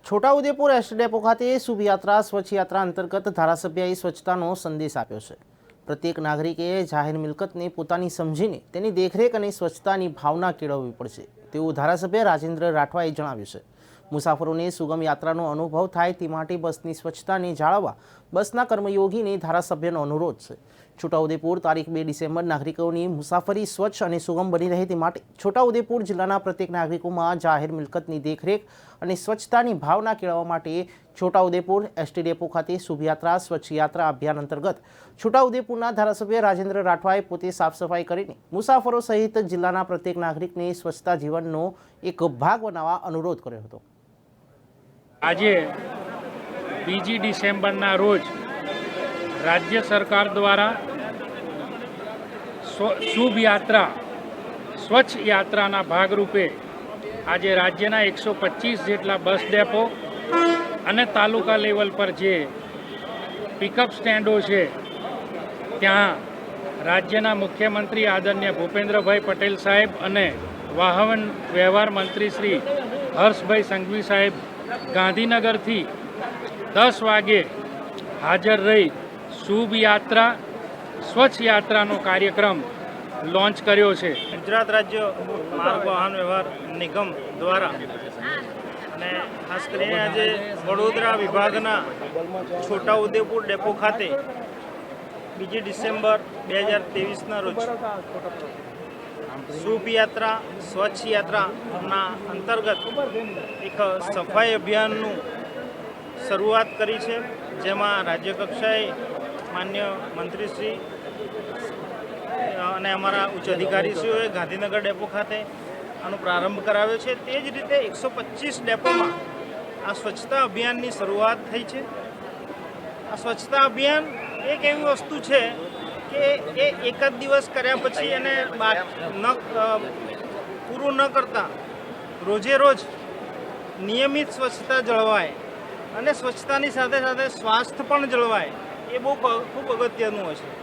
Chhota Udepur ST depot ખાતે શુભ યાત્રા સ્વચ્છ યાત્રા અંતર્ગત ધારાસભ્યએ સ્વચ્છતાનો સંદેશ આપ્યો છે। પ્રત્યેક નાગરિકે જાહેર મિલકતને પોતાની સમજીને તેની દેખરેખ અને સ્વચ્છતાની ભાવના કેળવવી પડશે તેવું ધારાસભ્ય રાજેન્દ્ર રાઠવાએ જણાવ્યું છે। મુસાફરોને સુગમ યાત્રાનો અનુભવ થાય તે માટે બસની સ્વચ્છતાને જાળવવા બસના કર્મયોગીને ધારાસભ્યનો અનુરોધ છે। છોટાઉદેપુર તારીખ 2 ડિસેમ્બર નાગરિકોની મુસાફરી સ્વચ્છ અને સુગમ બની રહે તે માટે છોટાઉદેપુર જિલ્લાના પ્રત્યેક નાગરિકોમાં જાહેર મિલકતની દેખરેખ અને સ્વચ્છતાની ભાવના કેળવવા માટે છોટાઉદેપુર એસટી ડેપો ખાતે શુભયાત્રા સ્વચ્છ યાત્રા અભિયાન અંતર્ગત છોટાઉદેપુરના ધારાસભ્ય રાજેન્દ્ર રાઠવાએ પોતે સાફ સફાઈ કરીને મુસાફરો સહિત જિલ્લાના પ્રત્યેક નાગરિકને સ્વચ્છતા જીવનનો એક ભાગ બનાવવા અનુરોધ કર્યો હતો। આજે 2 ડિસેમ્બરના રોજ રાજ્ય સરકાર દ્વારા શુભ યાત્રા સ્વચ્છ યાત્રાના ભાગરૂપે આજે રાજ્યના 125 જેટલા બસ ડેપો અને તાલુકા લેવલ પર જે પિકઅપ સ્ટેન્ડો છે ત્યાં રાજ્યના મુખ્યમંત્રી આદરણીય ભૂપેન્દ્રભાઈ પટેલ સાહેબ અને વાહન વ્યવહાર મંત્રી શ્રી હર્ષભાઈ સંઘવી સાહેબ ગાંધીનગરથી 10 વાગે હાજર રહી શુભ યાત્રા સ્વચ્છ યાત્રાનો કાર્યક્રમ લોન્ચ કર્યો છે। ગુજરાત રાજ્ય માર્ગ વાહન વ્યવહાર નિગમ દ્વારા અને ખાસ કરીને આજે વડોદરા વિભાગના છોટાઉદેપુર ડેપો ખાતે 2 ડિસેમ્બર 2023ના રોજ શુભ યાત્રા સ્વચ્છ યાત્રાના અંતર્ગત એક સફાઈ અભિયાનનું શરૂઆત કરી છે, જેમાં રાજ્ય કક્ષાએ માન્ય મંત્રીશ્રી અને અમારા ઉચ્ચ અધિકારીશ્રીઓએ ગાંધીનગર ડેપો ખાતે આનો પ્રારંભ કરાવ્યો છે। તે જ રીતે 125 ડેપોમાં આ સ્વચ્છતા અભિયાનની શરૂઆત થઈ છે। આ સ્વચ્છતા અભિયાન એક એવી વસ્તુ છે કે એ એક જ દિવસ કર્યા પછી એને પૂરું ન કરતા રોજે રોજ નિયમિત સ્વચ્છતા જળવાય અને સ્વચ્છતાની સાથે સાથે સ્વાસ્થ્ય પણ જળવાય, એ ખૂબ અગત્યનું હોય છે।